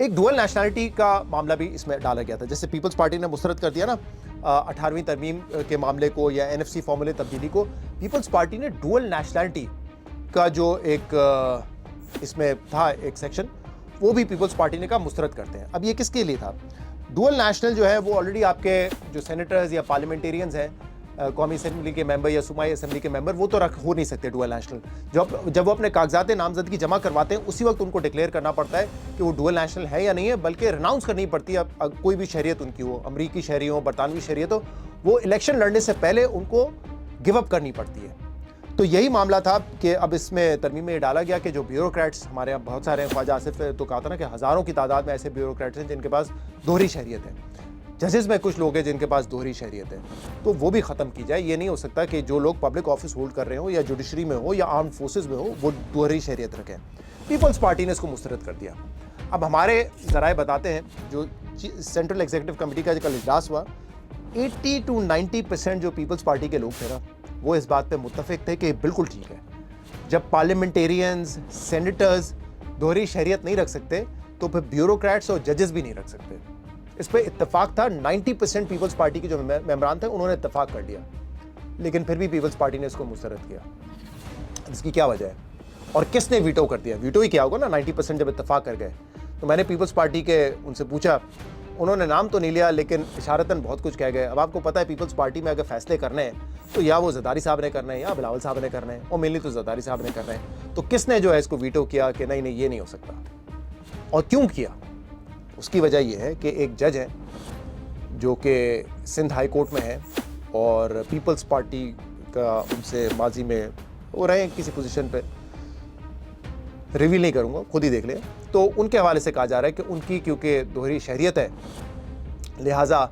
एक dual nationality का मामला भी इसमें डाला गया था। जैसे पीपल्स पार्टी ने मुस्तरद कर दिया ना 18वीं तरमीम के मामले को या एनएफसी फॉर्मूले तब्दीली को, पीपल्स पार्टी ने डुअल नेशनैलिटी का जो एक इसमें था एक सेक्शन, वो भी पीपल्स पार्टी ने कहा मुस्तरद करते हैं। अब ये किसके लिए था? डुअल नेशनल जो है वो ऑलरेडी आपके जो सेनेटर्स या पार्लियामेंटेरियंस हैं, कौमी असम्बली के मेंबर या सूबाई असम्बली के मेंबर, वो तो हो नहीं सकते डुअल नेशनल। जब वो अपने कागजात नामजदगी जमा करवाते हैं उसी वक्त उनको डिक्लेयर करना पड़ता है कि वो डुअल नेशनल है या नहीं है, बल्कि रिनाउंस करनी पड़ती है। कोई भी शहरियत उनकी हो, अमरीकी शहरी हो, बरतानवी शहरियत हो, वो इलेक्शन लड़ने से पहले उनको गिव अप करनी पड़ती है। तो यही मामला था कि अब इसमें तरमीम में डाला गया कि जो ब्यूरोक्रेट्स हमारे यहाँ बहुत सारे हैं, ख्वाजा आसिफ तो कहा था ना कि हज़ारों की तादाद में ऐसे ब्यूरोक्रेट्स हैं जिनके पास दोहरी शहरियत है। जजेस में कुछ लोग हैं जिनके पास दोहरी शहरियत है, तो वो भी ख़त्म की जाए। ये नहीं हो सकता कि जो लोग पब्लिक ऑफिस होल्ड कर रहे हो या जुडिशरी में हो या आर्म्ड फोर्सेस में हो वो दोहरी शहरियत रखें। पीपल्स पार्टी ने इसको मुस्तरद कर दिया। अब हमारे ज़राए बताते हैं, जो सेंट्रल एग्जीक्यूटिव कमेटी का कल इजलास हुआ, 80 to 90% जो पीपल्स पार्टी के लोग थे ना, वो इस बात पे मुत्तफिक थे कि बिल्कुल ठीक है। जब पार्लियामेंटेरियंस, सेनेटर्स दोहरी शहरियत नहीं रख सकते तो फिर ब्यूरोक्रेट्स और जजेस भी नहीं रख सकते। इस पे इत्तेफाक था। 90% पीपल्स पार्टी के जो मेंबरान थे उन्होंने इत्तेफाक कर लिया, लेकिन फिर भी पीपल्स पार्टी ने इसको मुस्तरद किया। इसकी क्या वजह है और किसने वीटो कर दिया? वीटो ही क्या होगा ना, 90% जब इत्तेफाक कर गए। तो मैंने पीपल्स पार्टी के उनसे पूछा, उन्होंने नाम तो नहीं लिया लेकिन इशारतन बहुत कुछ कह गए। अब आपको पता है पीपल्स पार्टी में अगर फैसले करने हैं तो या वो ज़रदारी साहब ने करने हैं या बिलावल साहब ने करने हैं, और मेनली तो ज़रदारी साहब ने करने हैं। तो किसने जो है इसको वीटो किया कि नहीं ये नहीं हो सकता, और क्यों किया? उसकी वजह यह है कि एक जज है जो कि सिंध हाई कोर्ट में है और पीपल्स पार्टी का उनसे माजी में वो रहे किसी पोजीशन पे, रिवील नहीं करूंगा, खुद ही देख ले। तो उनके हवाले से कहा जा रहा है कि उनकी क्योंकि दोहरी शहरियत है, लिहाजा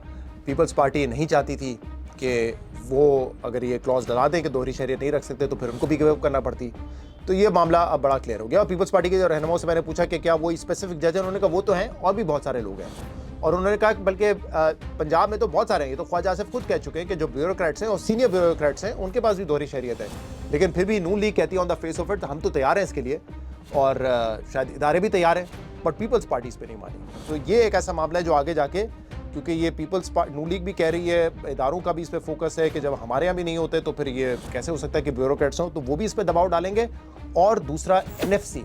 पीपल्स पार्टी नहीं चाहती थी कि वो अगर ये क्लॉज डला दें कि दोहरी शहरियत नहीं रख सकते तो फिर उनको भी गिव अप करना पड़ती। तो ये मामला अब बड़ा क्लियर हो गया। और पीपल्स पार्टी के जो रहनुमाओं से मैंने पूछा कि क्या वो स्पेसिफिक जज है, उन्होंने कहा वो तो हैं और भी बहुत सारे लोग हैं। और उन्होंने कहा कि बल्कि पंजाब में तो बहुत सारे हैं, ये तो ख्वाजा आसिफ खुद कह चुके हैं कि जो ब्यूरोक्रेट्स हैं और सीनियर ब्यूरोक्रेट्स हैं उनके पास भी दोहरी शहरियत है। लेकिन फिर भी नून लीग कहती है on the face of it हम तो तैयार हैं इसके लिए, और शायद इदारे भी तैयार हैं, बट पीपल्स पार्टी इस पर नहीं मानी। तो ये एक ऐसा मामला है जो आगे जाके, क्योंकि ये पीपल्स नून लीग भी कह रही है, इदारों का भी इस पर फोकस है कि जब हमारे यहाँ भी नहीं होते तो फिर ये कैसे हो सकता है कि ब्यूरोक्रेट्स हों, तो वो भी इस पर दबाव डालेंगे। और दूसरा एनएफसी,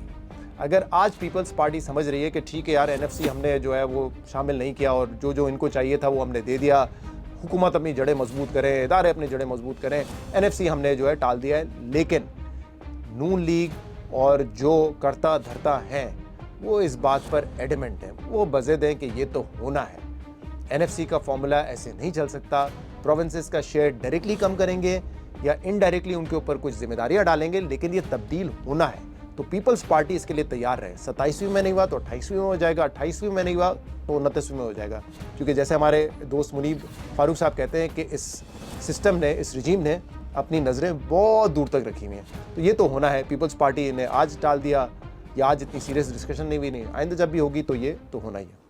अगर आज पीपल्स पार्टी समझ रही है कि ठीक है यार एनएफसी हमने जो है वो शामिल नहीं किया और जो जो इनको चाहिए था वो हमने दे दिया, हुकूमत अपनी जड़ें मजबूत करें, इदारे अपनी जड़ें मजबूत करें, एनएफसी हमने जो है टाल दिया है। लेकिन नून लीग और जो करता धरता हैं वो इस बात पर एडमेंट हैं, वो बज़िद हैं कि ये तो होना है। एनएफसी का फॉर्मूला ऐसे नहीं चल सकता। प्रोविंसेस का शेयर डायरेक्टली कम करेंगे या इनडायरेक्टली उनके ऊपर कुछ जिम्मेदारियां डालेंगे, लेकिन ये तब्दील होना है। तो पीपल्स पार्टी इसके लिए तैयार रहे। 27वीं में नहीं हुआ तो 28वीं में हो जाएगा, 28वीं में नहीं हुआ तो 29वीं में हो जाएगा। क्योंकि जैसे हमारे दोस्त मुनीब फारूक साहब कहते हैं कि इस सिस्टम ने, इस रिजीम ने अपनी नज़रें बहुत दूर तक रखी हुई हैं। तो ये तो होना है। पीपल्स पार्टी ने आज टाल दिया या आज इतनी सीरियस डिस्कशन नहीं हुई, नहीं आइंदा जब भी होगी तो ये तो होना ही है।